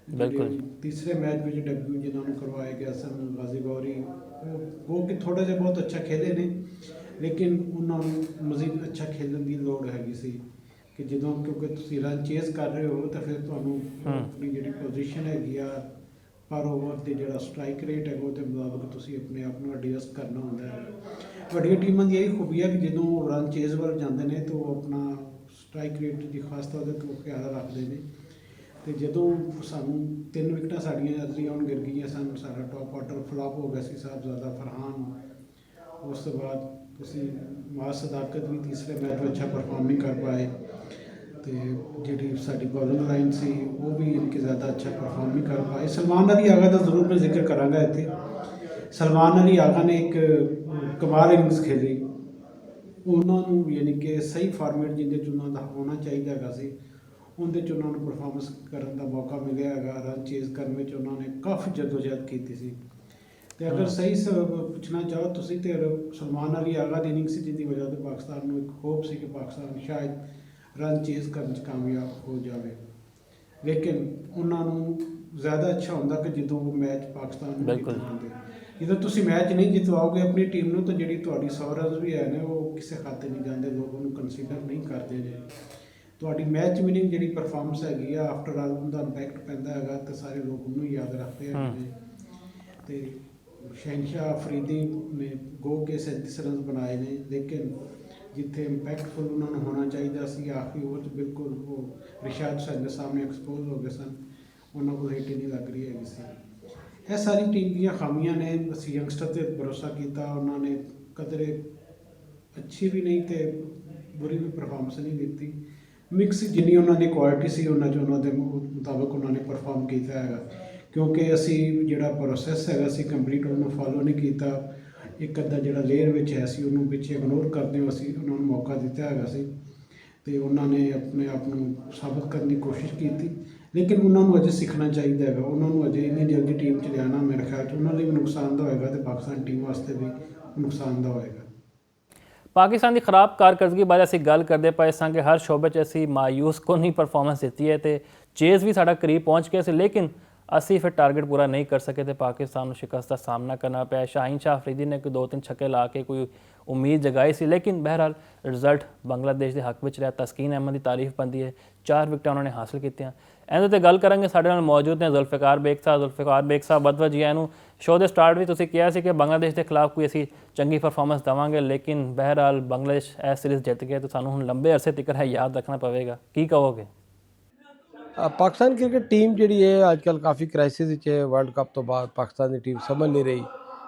ਬਿਲਕੁਲ ਤੀਸਰੇ ਮੈਚ ਵਿੱਚ ਡੈਬਿਊ ਜਿਨ੍ਹਾਂ ਨੂੰ ਕਰਵਾਏ ਗਿਆ ਸਨ ਗਾਜ਼ੀ ਗੌਰੀ, ਉਹ ਕਿ ਥੋੜ੍ਹਾ ਜਿਹਾ ਬਹੁਤ ਅੱਛਾ ਖੇਡੇ ਨੇ ਲੇਕਿਨ ਉਹਨਾਂ ਨੂੰ ਮਜ਼ੀਦ ਅੱਛਾ ਖੇਡਣ ਦੀ ਲੋੜ ਹੈਗੀ ਸੀ ਕਿ ਜਦੋਂ ਕਿਉਂਕਿ ਤੁਸੀਂ ਰਨ ਚੇਜ਼ ਕਰ ਰਹੇ ਹੋ ਤਾਂ ਫਿਰ ਤੁਹਾਨੂੰ ਆਪਣੀ ਜਿਹੜੀ ਪੋਜੀਸ਼ਨ ਹੈਗੀ ਆ ਪਰ ਓਵਰ ਤੇ ਜਿਹੜਾ ਸਟ੍ਰਾਈਕ ਰੇਟ ਹੈਗਾ ਉਹਦੇ ਮੁਤਾਬਕ ਤੁਸੀਂ ਆਪਣੇ ਆਪ ਨੂੰ ਐਡਜਸਟ ਕਰਨਾ ਹੁੰਦਾ ਹੈ। ਵੱਡੀਆਂ ਟੀਮਾਂ ਦੀ ਇਹੀ ਖੂਬੀ ਹੈ ਕਿ ਜਦੋਂ ਰਨ ਚੇਜ਼ ਵੱਲ ਜਾਂਦੇ ਨੇ ਤਾਂ ਉਹ ਆਪਣਾ ਸਟ੍ਰਾਈਕ ਰੇਟ ਦੀ ਖਾਸ ਤੌਰ 'ਤੇ ਖਿਆਲ ਰੱਖਦੇ ਨੇ। ਤੇ ਜਦੋਂ ਸਾਨੂੰ 3 ਵਿਕਟਾਂ ਸਾਡੀਆਂ ਅਰਲੀ ਆਨ ਗਿਰ ਗਈਆਂ ਸਨ, ਸਾਡਾ ਟੌਪ ਆਰਡਰ ਫਲਾਪ ਹੋ ਗਿਆ ਸੀ, ਸਾਹਿਬਜ਼ਾਦਾ ਫਰਹਾਨ। ਉਸ ਤੋਂ ਬਾਅਦ ਤੁਸੀਂ ਮਾਸ ਸਦਾਕਤ ਵੀ ਤੀਸਰੇ ਮੈਚ ਵਿੱਚ ਅੱਛਾ ਪਰਫਾਰਮ ਨਹੀਂ ਕਰ ਪਾਏ ਤੇ ਜਿਹੜੀ ਸਾਡੀ ਬੌਲਿੰਗ ਲਾਈਨ ਸੀ ਉਹ ਵੀ ਇਨਕੇ ਜ਼ਿਆਦਾ ਅੱਛਾ ਪਰਫਾਰਮ ਨਹੀਂ ਕਰ ਪਾਏ। ਸਲਮਾਨ ਅਲੀ ਆਗਾ ਦਾ ਜ਼ਰੂਰ ਮੈਂ ਜ਼ਿਕਰ ਕਰਾਂਗਾ ਇੱਥੇ। ਸਲਮਾਨ ਅਲੀ ਆਗਾ ਨੇ ਇੱਕ ਕਮਾਲ ਇਨਿੰਗਸ ਖੇਡੀ, ਉਹਨਾਂ ਨੂੰ ਯਾਨੀ ਕਿ ਸਹੀ ਫਾਰਮੈਟ ਜਿਹਦੇ 'ਚ ਉਹਨਾਂ ਦਾ ਹੋਣਾ ਚਾਹੀਦਾ ਹੈਗਾ ਸੀ ਉਹਦੇ 'ਚ ਉਹਨਾਂ ਨੂੰ ਪਰਫਾਰਮੈਂਸ ਕਰਨ ਦਾ ਮੌਕਾ ਮਿਲਿਆ ਹੈਗਾ। ਰਨ ਚੇਜ਼ ਕਰਨ ਵਿੱਚ ਉਹਨਾਂ ਨੇ ਕਾਫੀ ਜਦੋਜਹਿਦ ਕੀਤੀ ਸੀ ਤੇ ਅਗਰ ਸਹੀ ਪੁੱਛਣਾ ਚਾਹੋ ਤੁਸੀਂ ਤੇ ਸਲਮਾਨ ਅਲੀ ਆਗਾ ਦੀ ਇਨਿੰਗ ਸੀ ਜਿਹਦੀ ਵਜ੍ਹਾ ਤੋਂ ਪਾਕਿਸਤਾਨ ਨੂੰ ਇੱਕ ਹੋਪ ਸੀ ਕਿ ਪਾਕਿਸਤਾਨ ਸ਼ਾਇਦ ਰਨ ਚੇਜ਼ ਕਰਨ 'ਚ ਕਾਮਯਾਬ ਹੋ ਜਾਵੇ, ਲੇਕਿਨ ਉਹਨਾਂ ਨੂੰ ਜ਼ਿਆਦਾ ਅੱਛਾ ਹੁੰਦਾ ਕਿ ਜਦੋਂ ਉਹ ਮੈਚ ਪਾਕਿਸਤਾਨ ਨੂੰ ਜਿੱਤ ਜਾਂਦੇ। ਜਦੋਂ ਤੁਸੀਂ ਮੈਚ ਨਹੀਂ ਜਿਤਵਾਓਗੇ ਆਪਣੀ ਟੀਮ ਨੂੰ ਤਾਂ ਜਿਹੜੀ ਤੁਹਾਡੀ 100 ਰਨ ਵੀ ਹੈ ਨੇ ਉਹ ਕਿਸੇ ਖਾਤੇ ਨਹੀਂ ਜਾਂਦੇ, ਲੋਕ ਉਹਨੂੰ ਕੰਸੀਡਰ ਨਹੀਂ ਕਰਦੇ ਨੇ। ਤੁਹਾਡੀ ਮੈਚ ਵਿਨਿੰਗ ਜਿਹੜੀ ਪਰਫਾਰਮੈਂਸ ਹੈਗੀ ਆ ਆਫਟਰ ਆਲ ਉਹਦਾ ਇੰਪੈਕਟ ਪੈਂਦਾ ਹੈਗਾ ਤੇ ਸਾਰੇ ਲੋਕ ਉਹਨੂੰ ਯਾਦ ਰੱਖਦੇ ਹੈਗੇ ਨੇ। ਤੇ ਸ਼ਹਿਨਸ਼ਾਹ ਅਫਰੀਦੀ ਨੇ ਗੋ ਕੇ 37 ਰਨ ਬਣਾਏ ਨੇ ਲੇਕਿਨ ਜਿੱਥੇ ਇੰਪੈਕਟਫੁਲ ਉਹਨਾਂ ਨੂੰ ਹੋਣਾ ਚਾਹੀਦਾ ਸੀ ਆਖਰੀ ਓਵਰ 'ਚ ਬਿਲਕੁਲ ਉਹ ਰਿਸ਼ਾਦ ਹੁਸੈਨ ਦੇ ਸਾਹਮਣੇ ਐਕਸਪੋਜ਼ ਹੋ ਗਏ ਸਨ, ਉਹਨਾਂ ਕੋਲ ਹਿੱਟ ਹੀ ਨਹੀਂ ਲੱਗ ਰਹੀ ਹੈਗੀ ਸੀ। ਇਹ ਸਾਰੀ ਟੀਮ ਦੀਆਂ ਖਾਮੀਆਂ ਨੇ। ਅਸੀਂ ਯੰਗਸਟਰ ਤੇ ਭਰੋਸਾ ਕੀਤਾ, ਉਹਨਾਂ ਨੇ ਕਦੇ ਅੱਛੀ ਵੀ ਨਹੀਂ ਤੇ ਬੁਰੀ ਵੀ ਪਰਫਾਰਮੈਂਸ ਨਹੀਂ ਦਿੱਤੀ। ਮਿਕਸ ਜਿੰਨੀ ਉਹਨਾਂ ਦੀ ਕੁਆਲਿਟੀ ਸੀ ਉਹਨਾਂ 'ਚ ਉਹਨਾਂ ਦੇ ਮੁਤਾਬਕ ਉਹਨਾਂ ਨੇ ਪਰਫਾਰਮ ਕੀਤਾ ਹੈਗਾ, ਕਿਉਂਕਿ ਅਸੀਂ ਜਿਹੜਾ ਪ੍ਰੋਸੈਸ ਹੈਗਾ ਸੀ ਕੰਪਲੀਟ ਉਹਨੂੰ ਫੋਲੋ ਨਹੀਂ ਕੀਤਾ। ਇੱਕ ਅੱਧਾ ਜਿਹੜਾ ਲੇਅਰ ਵਿੱਚ ਹੈ ਸੀ ਉਹਨੂੰ ਪਿੱਛੇ ਇਗਨੋਰ ਕਰਦੇ ਹੋ ਅਸੀਂ ਉਹਨਾਂ ਨੂੰ ਮੌਕਾ ਦਿੱਤਾ ਹੈਗਾ ਸੀ ਤੇ ਉਹਨਾਂ ਨੇ ਆਪਣੇ ਆਪ ਨੂੰ ਸਾਬਤ ਕਰਨ ਦੀ ਕੋਸ਼ਿਸ਼ ਕੀਤੀ। ਲੇਕਿਨ ਉਹਨਾਂ ਨੂੰ ਅਜੇ ਸਿੱਖਣਾ ਚਾਹੀਦਾ ਹੈਗਾ, ਉਹਨਾਂ ਨੂੰ ਅਜੇ ਇੰਨੀ ਜਲਦੀ ਟੀਮ 'ਚ ਲਿਆਉਣਾ ਮੇਰੇ ਖਿਆਲ 'ਚ ਉਹਨਾਂ ਲਈ ਵੀ ਨੁਕਸਾਨਦਾ ਹੋਏਗਾ ਤੇ ਪਾਕਿਸਤਾਨ ਟੀਮ ਵਾਸਤੇ ਵੀ ਨੁਕਸਾਨਦਾ ਹੋਏਗਾ। ਪਾਕਿਸਤਾਨ ਦੀ ਖਰਾਬ ਕਾਰਕਰਦਗੀ ਬਾਰੇ ਅਸੀਂ ਗੱਲ ਕਰਦੇ ਪਏ ਸਾਂ ਕਿ ਹਰ ਸ਼ੋਬੇ 'ਚ ਅਸੀਂ ਮਾਯੂਸ ਕੋਨੀ ਪਰਫਾਰਮੈਂਸ ਦਿੱਤੀ ਹੈ ਤੇ ਚੇਜ਼ ਵੀ ਸਾਡਾ ਕਰੀਬ ਪਹੁੰਚ ਗਿਆ ਸੀ, ਲੇਕਿਨ ਅਸੀਂ ਫਿਰ ਟਾਰਗੇਟ ਪੂਰਾ ਨਹੀਂ ਕਰ ਸਕੇ ਤੇ ਪਾਕਿਸਤਾਨ ਨੂੰ ਸ਼ਿਕਸਤ ਦਾ ਸਾਹਮਣਾ ਕਰਨਾ ਪਿਆ। ਸ਼ਾਹੀਨ ਸ਼ਾਹ ਅਫਰੀਦੀ ਨੇ ਕੋਈ 2-3 ਛੱਕੇ ਲਾ ਕੇ ਕੋਈ ਉਮੀਦ ਜਗਾਈ ਸੀ, ਲੇਕਿਨ ਬਹਿਰਹਾਲ ਰਿਜ਼ਲਟ ਬੰਗਲਾਦੇਸ਼ ਦੇ ਹੱਕ ਵਿੱਚ ਰਿਹਾ। ਤਸਕੀਨ ਅਹਿਮਦ ਦੀ ਤਾਰੀਫ ਬਣਦੀ ਹੈ, 4 ਵਿਕਟਾਂ ਉਹਨਾਂ ਨੇ ਹਾਸਲ ਕੀਤੀਆਂ। ਇਹਦੇ ਤੇ ਗੱਲ ਕਰਾਂਗੇ, ਸਾਡੇ ਨਾਲ ਮੌਜੂਦ ਨੇ ਜ਼ੁਲਫਿਕਾਰ ਬੇਗ ਸਾਹਿਬ। ਜ਼ੁਲਫਿਕਾਰ ਬੇਗ ਸਾਹਿਬ, ਬਹੁਤ ਜੀ ਇਹਨੂੰ ਸ਼ੋਅ ਦੇ ਸਟਾਰਟ ਵੀ ਤੁਸੀਂ ਕਿਹਾ ਸੀ ਕਿ ਬੰਗਲਾਦੇਸ਼ ਦੇ ਖਿਲਾਫ ਕੋਈ ਅਸੀਂ ਚੰਗੀ ਪਰਫਾਰਮੈਂਸ ਦੇਵਾਂਗੇ, ਲੇਕਿਨ ਬਹਿਰਹਾਲ ਬੰਗਲਾਦੇਸ਼ ਇਹ ਸੀਰੀਜ਼ ਜਿੱਤ ਗਿਆ ਤੇ ਸਾਨੂੰ ਹੁਣ ਲੰਬੇ ਅਰਸੇ ਤੱਕ ਹੈ ਯਾਦ ਰੱਖਣਾ ਪਵੇਗਾ। ਕੀ ਕਹੋਗੇ? ਪਾਕਿਸਤਾਨ ਕ੍ਰਿਕਟ ਟੀਮ ਜਿਹੜੀ ਹੈ ਅੱਜ ਕੱਲ੍ਹ ਕਾਫੀ ਕ੍ਰਾਈਸਿਸ ਵਿੱਚ ਹੈ। ਵਰਲਡ ਕੱਪ ਤੋਂ ਬਾਅਦ ਪਾਕਿਸਤਾਨ ਦੀ ਟੀਮ ਸਮਝ ਨਹੀਂ ਰਹੀ।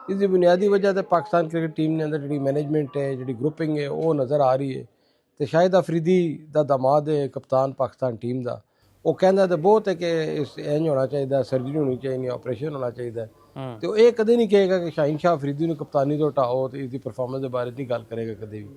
ਇਸ ਦੀ ਬੁਨਿਆਦੀ ਵਜ੍ਹਾ ਤੇ ਪਾਕਿਸਤਾਨ ਕ੍ਰਿਕਟ ਟੀਮ ਦੇ ਅੰਦਰ ਜਿਹੜੀ ਮੈਨੇਜਮੈਂਟ ਹੈ, ਜਿਹੜੀ ਗਰੁੱਪਿੰਗ ਹੈ, ਉਹ ਨਜ਼ਰ ਆ ਰਹੀ ਹੈ। ਤੇ ਸ਼ਾਹਿਦ ਅਫਰੀਦੀ ਦਾ ਦਾਮਾਦ ਹੈ ਕਪਤਾਨ ਪਾਕਿਸਤਾਨ ਟੀਮ ਦਾ, ਉਹ ਕਹਿੰਦਾ ਤਾਂ ਬਹੁਤ ਹੈ ਕਿ ਇਸ ਇੰਝ ਹੋਣਾ ਚਾਹੀਦਾ, ਸਰਜਰੀ ਹੋਣੀ ਚਾਹੀਦੀ, ਆਪਰੇਸ਼ਨ ਹੋਣਾ ਚਾਹੀਦਾ। ਤੇ ਉਹ ਇਹ ਕਦੇ ਨਹੀਂ ਕਹੇਗਾ ਕਿ ਸ਼ਾਹੀਨ ਸ਼ਾਹ ਅਫਰੀਦੀ ਨੂੰ ਕਪਤਾਨੀ ਤੋਂ ਹਟਾਓ ਤੇ ਇਸ ਦੀ ਪਰਫਾਰਮੈਂਸ ਦੇ ਬਾਰੇ ਨਹੀਂ ਗੱਲ ਕਰੇਗਾ ਕਦੇ ਵੀ,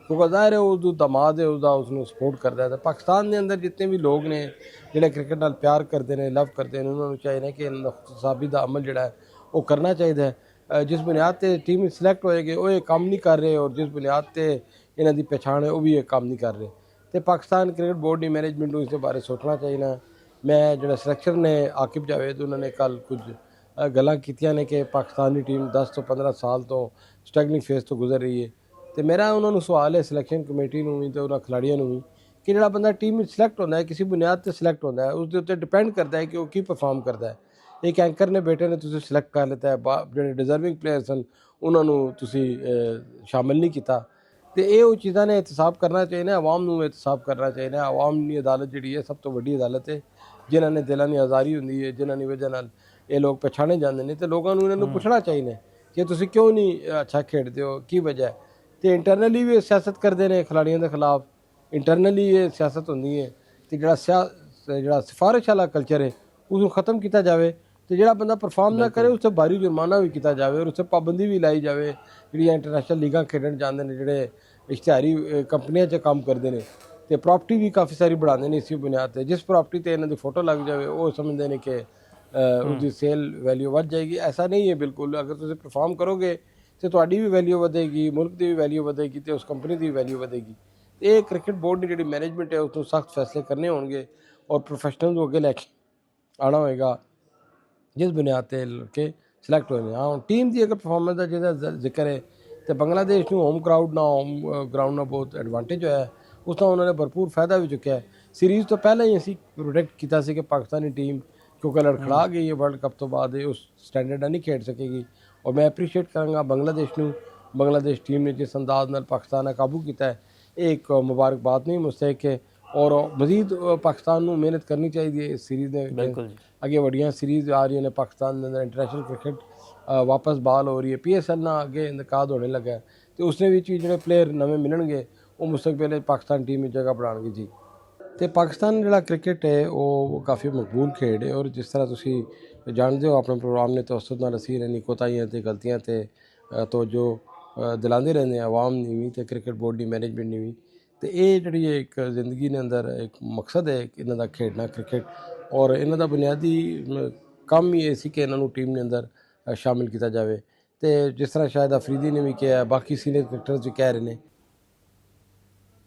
ਕਿਉਂਕਿ ਜ਼ਾਹਿਰ ਹੈ ਉਹ ਦਾਮਾਦ ਹੈ, ਉਹਦਾ ਉਸਨੂੰ ਸਪੋਰਟ ਕਰਦਾ ਹੈ। ਤਾਂ ਪਾਕਿਸਤਾਨ ਦੇ ਅੰਦਰ ਜਿੰਨੇ ਵੀ ਲੋਕ ਨੇ ਜਿਹੜੇ ਕ੍ਰਿਕਟ ਨਾਲ ਪਿਆਰ ਕਰਦੇ ਨੇ, ਲਵ ਕਰਦੇ ਨੇ, ਉਹਨਾਂ ਨੂੰ ਚਾਹੀਦਾ ਕਿ ਇਨਸਾਫੀ ਦਾ ਅਮਲ ਜਿਹੜਾ ਹੈ ਉਹ ਕਰਨਾ ਚਾਹੀਦਾ ਹੈ। ਜਿਸ ਬੁਨਿਆਦ ਤੇ ਟੀਮ ਸਿਲੈਕਟ ਹੋਏਗੀ ਉਹ ਇਹ ਕੰਮ ਨਹੀਂ ਕਰ ਰਹੇ, ਔਰ ਜਿਸ ਬੁਨਿਆਦ ਤੇ ਇਹਨਾਂ ਦੀ ਪਛਾਣ ਹੈ ਉਹ ਵੀ ਇਹ ਕੰਮ ਨਹੀਂ ਕਰ ਰਹੇ। ਤੇ ਪਾਕਿਸਤਾਨ ਕ੍ਰਿਕਟ ਬੋਰਡ ਦੀ ਮੈਨੇਜਮੈਂਟ ਨੂੰ ਇਸ ਦੇ ਬਾਰੇ ਸੋਚਣਾ ਚਾਹੀਦਾ। ਮੈਂ ਜਿਹੜਾ ਸਿਲੈਕਸ਼ਨ ਨੇ ਆਕਿਬ ਜਾਵੇਦ, ਉਹਨਾਂ ਨੇ ਕੱਲ ਕੁਝ ਗੱਲਾਂ ਕੀਤੀਆਂ ਨੇ ਕਿ ਪਾਕਿਸਤਾਨ ਦੀ ਟੀਮ 10 ਤੋਂ 15 ਸਾਲ ਤੋਂ ਸਟਰਗਲਿੰਗ ਫੇਸ ਤੋਂ ਗੁਜ਼ਰ ਰਹੀ ਹੈ। ਤੇ ਮੇਰਾ ਉਹਨਾਂ ਨੂੰ ਸਵਾਲ ਹੈ, ਸਿਲੈਕਸ਼ਨ ਕਮੇਟੀ ਨੂੰ ਵੀ ਤੇ ਉਹਨਾਂ ਖਿਲਾੜੀਆਂ ਨੂੰ ਵੀ, ਕਿ ਜਿਹੜਾ ਬੰਦਾ ਟੀਮ ਵਿੱਚ ਸਿਲੈਕਟ ਹੁੰਦਾ ਹੈ ਕਿਸੇ ਬੁਨਿਆਦ ਤੇ ਸਿਲੈਕਟ ਹੁੰਦਾ ਹੈ, ਉਸ ਦੇ ਉੱਤੇ ਡਿਪੈਂਡ ਕਰਦਾ ਹੈ ਕਿ ਉਹ ਕੀ ਪਰਫਾਰਮ ਕਰਦਾ ਹੈ। ਇੱਕ ਐਂਕਰ ਨੇ ਬੇਟੇ ਨੇ ਤੁਸੀਂ ਸਿਲੈਕਟ ਕਰ ਲਿੱਤਾ ਹੈ, ਜਿਹੜੇ ਡਿਜ਼ਰਵਿੰਗ ਪਲੇਅਰ ਸਨ ਉਹਨਾਂ ਨੂੰ ਤੁਸੀਂ ਸ਼ਾਮਿਲ ਨਹੀਂ ਕੀਤਾ। ਤੇ ਇਹ ਉਹ ਚੀਜ਼ਾਂ ਨੇ ਇਹਤਸਾਬ ਕਰਨਾ ਚਾਹੀਦਾ, ਆਵਾਮ ਨੂੰ ਇਹਤਸਾਬ ਕਰਨਾ ਚਾਹੀਦਾ। ਆਵਾਮ ਦੀ ਅਦਾਲਤ ਜਿਹੜੀ ਹੈ ਸਭ ਤੋਂ ਵੱਡੀ ਅਦਾਲਤ ਹੈ, ਜਿਨ੍ਹਾਂ ਨੇ ਦਿਲਾਂ ਦੀ ਆਜ਼ਾਰੀ ਹੁੰਦੀ ਹੈ, ਜਿਨ੍ਹਾਂ ਦੀ ਵਜ੍ਹਾ ਨਾਲ ਇਹ ਲੋਕ ਪਛਾਣੇ ਜਾਂਦੇ ਨੇ। ਤੇ ਲੋਕਾਂ ਨੂੰ ਇਹਨਾਂ ਨੂੰ ਪੁੱਛਣਾ ਚਾਹੀਦਾ ਕਿ ਤੁਸੀਂ ਕਿਉਂ ਨਹੀਂ ਅੱਛਾ ਖੇਡਦੇ ਹੋ, ਕੀ ਵਜ੍ਹਾ ਹੈ। ਤੇ ਇੰਟਰਨਲੀ ਵੀ ਸਿਆਸਤ ਕਰਦੇ ਨੇ ਖਿਲਾੜੀਆਂ ਦੇ ਖਿਲਾਫ, ਇੰਟਰਨਲੀ ਇਹ ਸਿਆਸਤ ਹੁੰਦੀ ਹੈ। ਤੇ ਜਿਹੜਾ ਸਿਫਾਰਿਸ਼ ਵਾਲਾ ਕਲਚਰ ਹੈ ਉਸਨੂੰ ਖਤਮ ਕੀਤਾ ਜਾਵੇ, ਤੇ ਜਿਹੜਾ ਬੰਦਾ ਪਰਫਾਰਮ ਨਾ ਕਰੇ ਉਸ 'ਤੇ ਭਾਰੀ ਜੁਰਮਾਨਾ ਵੀ ਕੀਤਾ ਜਾਵੇ, ਔਰ ਉਸ 'ਤੇ ਪਾਬੰਦੀ ਵੀ ਲਾਈ ਜਾਵੇ। ਜਿਹੜੀਆਂ ਇੰਟਰਨੈਸ਼ਨਲ ਲੀਗਾਂ ਖੇਡਣ ਜਾਂਦੇ ਨੇ, ਜਿਹੜੇ ਇਸ਼ਤਿਹਾਰੀ ਕੰਪਨੀਆਂ 'ਚ ਕੰਮ ਕਰਦੇ ਨੇ, ਤੇ ਪ੍ਰਾਪਰਟੀ ਵੀ ਕਾਫੀ ਸਾਰੀ ਬਣਾਉਂਦੇ ਨੇ ਇਸੀ ਬੁਨਿਆਦ 'ਤੇ। ਜਿਸ ਪ੍ਰਾਪਰਟੀ 'ਤੇ ਇਹਨਾਂ ਦੀ ਫੋਟੋ ਲੱਗ ਜਾਵੇ ਉਹ ਸਮਝਦੇ ਨੇ ਕਿ उसकी सेल वैल्यू बढ़ जाएगी। ऐसा नहीं है बिल्कुल। अगर तुम परफॉर्म करोगे तो ਤੁਹਾਡੀ ਵੀ ਵੈਲਿਊ ਵਧੇਗੀ, ਮੁਲਕ ਦੀ ਵੀ ਵੈਲਿਊ ਵਧੇਗੀ ਤੇ ਉਸ ਕੰਪਨੀ ਦੀ ਵੀ ਵੈਲਿਊ ਵਧੇਗੀ। ਇਹ ਕ੍ਰਿਕਟ ਬੋਰਡ ਦੀ ਜਿਹੜੀ ਮੈਨੇਜਮੈਂਟ ਹੈ ਉਸ ਤੋਂ ਸਖਤ ਫੈਸਲੇ ਕਰਨੇ ਹੋਣਗੇ ਔਰ ਪ੍ਰੋਫੈਸ਼ਨਲ ਨੂੰ ਅੱਗੇ ਲੈ ਕੇ ਆਉਣਾ ਹੋਏਗਾ, ਜਿਸ ਬੁਨਿਆਦ ਤੇ ਲੜਕੇ ਸਿਲੈਕਟ ਹੋਏ ਨੇ। ਹਾਂ, ਹੁਣ ਟੀਮ ਦੀ ਅਗਰ ਪਰਫਾਰਮੈਂਸ ਦਾ ਜਿਹਦਾ ਜ਼ਿਕਰ ਹੈ ਤੇ ਬੰਗਲਾਦੇਸ਼ ਨੂੰ ਹੋਮ ਗਰਾਊਂਡ ਨਾਲ ਬਹੁਤ ਐਡਵਾਂਟੇਜ ਹੋਇਆ, ਉਸ ਦਾ ਉਹਨਾਂ ਨੇ ਭਰਪੂਰ ਫਾਇਦਾ ਵੀ ਚੁੱਕਿਆ। ਸੀਰੀਜ਼ ਤੋਂ ਪਹਿਲਾਂ ਹੀ ਅਸੀਂ ਪ੍ਰੋਡਕਟ ਕੀਤਾ ਸੀ ਕਿ ਪਾਕਿਸਤਾਨੀ ਟੀਮ ਕਿਉਂਕਿ ਲੜਖੜਾ ਗਈ ਹੈ ਵਰਲਡ ਕੱਪ ਤੋਂ ਬਾਅਦ, ਉਸ ਸਟੈਂਡਰਡ ਨਾਲ ਨਹੀਂ ਖੇਡ ਸਕੇਗੀ। ਔਰ ਮੈਂ ਐਪਰੀਸ਼ੀਏਟ ਕਰਾਂਗਾ ਬੰਗਲਾਦੇਸ਼ ਨੂੰ, ਬੰਗਲਾਦੇਸ਼ ਟੀਮ ਨੇ ਜਿਸ ਅੰਦਾਜ਼ ਨਾਲ ਪਾਕਿਸਤਾਨ ਨਾਲ ਕਾਬੂ ਕੀਤਾ ਹੈ, ਇਹ ਇੱਕ ਮੁਬਾਰਕਬਾਦ ਨਹੀਂ ਮੁਸਤਹਿਕ ਹੈ। ਔਰ ਮਜ਼ੀਦ ਪਾਕਿਸਤਾਨ ਨੂੰ ਮਿਹਨਤ ਕਰਨੀ ਚਾਹੀਦੀ ਹੈ ਇਸ ਸੀਰੀਜ਼ ਦੇ। ਬਿਲਕੁਲ ਅੱਗੇ ਵੱਡੀਆਂ ਸੀਰੀਜ਼ ਆ ਰਹੀਆਂ ਨੇ ਪਾਕਿਸਤਾਨ ਦੇ ਅੰਦਰ, ਇੰਟਰਨੈਸ਼ਨਲ ਕ੍ਰਿਕਟ ਵਾਪਸ ਬਹਾਲ ਹੋ ਰਹੀ ਹੈ, PSL ਨਾਲ ਅੱਗੇ ਇੰਤਕਾਦ ਹੋਣੇ ਲੱਗਾ ਤੇ ਉਸਨੇ ਵਿੱਚ ਵੀ ਜਿਹੜੇ ਪਲੇਅਰ ਨਵੇਂ ਮਿਲਣਗੇ ਉਹ ਮੁਸਤਕਬਲ ਵਿੱਚ ਪਾਕਿਸਤਾਨ ਟੀਮ ਵਿੱਚ ਜਗ੍ਹਾ ਬਣਾਉਣਗੇ ਜੀ। ਤੇ ਪਾਕਿਸਤਾਨ ਜਿਹੜਾ ਕ੍ਰਿਕਟ ਹੈ ਉਹ ਕਾਫੀ ਮਕਬੂਲ ਖੇਡ ਹੈ, ਔਰ ਜਿਸ ਤਰ੍ਹਾਂ ਤੁਸੀਂ ਜਾਣਦੇ ਹੋ ਆਪਣੇ ਪ੍ਰੋਗਰਾਮ ਨੇ ਤਵੱਸਤ ਨਾਲ ਅਸੀਂ ਇਹਨਾਂ ਕੋਤਾਹੀਆਂ ਤੇ ਗਲਤੀਆਂ ਤੇ ਤਵੱਜੋ ਦਿਲਾਉਂਦੇ ਰਹਿੰਦੇ ਹਾਂ ਆਵਾਮ ਨੂੰ ਵੀ ਤੇ ਕ੍ਰਿਕਟ ਬੋਰਡ ਦੀ ਮੈਨੇਜਮੈਂਟ ਨੂੰ ਵੀ। ਤੇ ਇਹ ਜਿਹੜੀ ਇੱਕ ਜ਼ਿੰਦਗੀ ਦੇ ਅੰਦਰ ਇੱਕ ਮਕਸਦ ਹੈ ਇਹਨਾਂ ਦਾ ਖੇਡਣਾ ਕ੍ਰਿਕਟ, ਔਰ ਇਹਨਾਂ ਦਾ ਬੁਨਿਆਦੀ ਕੰਮ ਹੀ ਇਹ ਸੀ ਕਿ ਇਹਨਾਂ ਨੂੰ ਟੀਮ ਦੇ ਅੰਦਰ ਸ਼ਾਮਿਲ ਕੀਤਾ ਜਾਵੇ। ਤੇ ਜਿਸ ਤਰ੍ਹਾਂ ਸ਼ਾਇਦ ਅਫਰੀਦੀ ਨੇ ਵੀ ਕਿਹਾ, ਬਾਕੀ ਸੀਨੀਅਰ ਕ੍ਰਿਕਟਰਸ ਵੀ ਕਹਿ ਰਹੇ ਨੇ,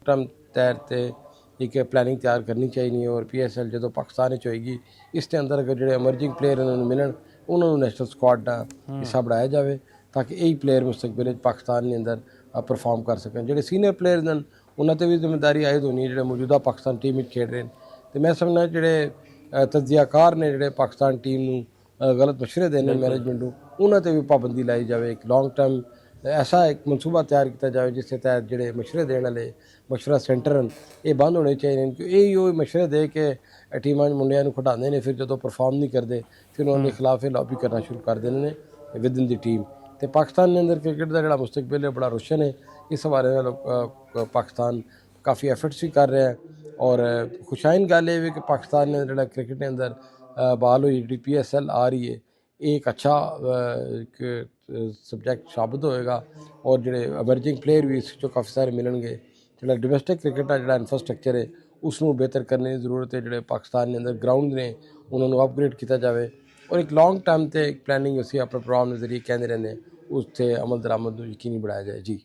ਟਰਮ ਤੈਰ ਤੇ ਇੱਕ ਪਲੈਨਿੰਗ ਤਿਆਰ ਕਰਨੀ ਚਾਹੀਦੀ ਹੈ। ਔਰ PSL ਜਦੋਂ ਪਾਕਿਸਤਾਨ ਵਿੱਚ ਹੋਏਗੀ, ਇਸ ਦੇ ਅੰਦਰ ਅਗਰ ਜਿਹੜੇ ਐਮਰਜਿੰਗ ਪਲੇਅਰ ਇਹਨਾਂ ਨੂੰ ਮਿਲਣ ਉਹਨਾਂ ਨੂੰ ਨੈਸ਼ਨਲ ਸਕੁਆਡ ਦਾ ਹਿੱਸਾ ਬਣਾਇਆ ਜਾਵੇ ਤਾਂ ਕਿ ਇਹੀ ਪਲੇਅਰ ਮੁਸਤਕਬਲ ਵਿੱਚ ਪਾਕਿਸਤਾਨ ਦੇ ਅੰਦਰ ਪਰਫਾਰਮ ਕਰ ਸਕਣ। ਜਿਹੜੇ ਸੀਨੀਅਰ ਪਲੇਅਰ ਹਨ ਉਹਨਾਂ 'ਤੇ ਵੀ ਜ਼ਿੰਮੇਦਾਰੀ ਆਇਦ ਹੋਣੀ ਹੈ, ਜਿਹੜੇ ਮੌਜੂਦਾ ਪਾਕਿਸਤਾਨ ਟੀਮ ਵਿੱਚ ਖੇਡ ਰਹੇ ਨੇ। ਅਤੇ ਮੈਂ ਸਮਝਦਾ ਜਿਹੜੇ ਤਜਜ਼ੀਆਕਾਰ ਨੇ ਜਿਹੜੇ ਪਾਕਿਸਤਾਨ ਟੀਮ ਨੂੰ ਗਲਤ ਮਸ਼ਵਰੇ ਦੇਣੇ ਮੈਨੇਜਮੈਂਟ ਨੂੰ, ਉਹਨਾਂ 'ਤੇ ਵੀ ਪਾਬੰਦੀ ਲਾਈ ਜਾਵੇ। ਇੱਕ ਲੌਂਗ ਟਰਮ ऐसा एक मनसूबा तैयार किया जाए जिस तहत जोड़े मशवरे देने वाले मशवरा सेंटर हैं ये बंद होने चाहिए क्योंकि यही मशवरे दे के टीमां मुंडियां नूं खिडांदे ने फिर जो परफॉर्म नहीं करते फिर उन्होंने खिलाफ लॉबी करना शुरू कर देने ने विद इन दी टीम। तो पाकिस्तान के अंदर क्रिकेट का जोड़ा मुस्तकबिल है बड़ा रोशन है। इस हवाले नाल पाकिस्तान काफ़ी एफर्ट्स भी कर रहा है और खुशाइन गल ये भी कि पाकिस्तान ने जोड़ा क्रिकेट के अंदर बहाल हुई जी PSL आ रही है एक अच्छा सब्जैक्ट साबित होएगा और जोड़े एमरजिंग प्लेयर भी इस काफ़ी सारे मिलणगे। जो डोमैसटिक क्रिकेट का जो इंफ्रास्ट्रक्चर है उसनों बेहतर करने की जरूरत है। जो पाकिस्तान के अंदर ग्राउंड ने उन्होंने अपग्रेड किया जाए और एक लॉन्ग टर्म से एक प्लानिंग उसी अपने प्रोग्राम के जरिए कहते रहते हैं उससे अमल दरामद यकीनी बनाया जाए जी।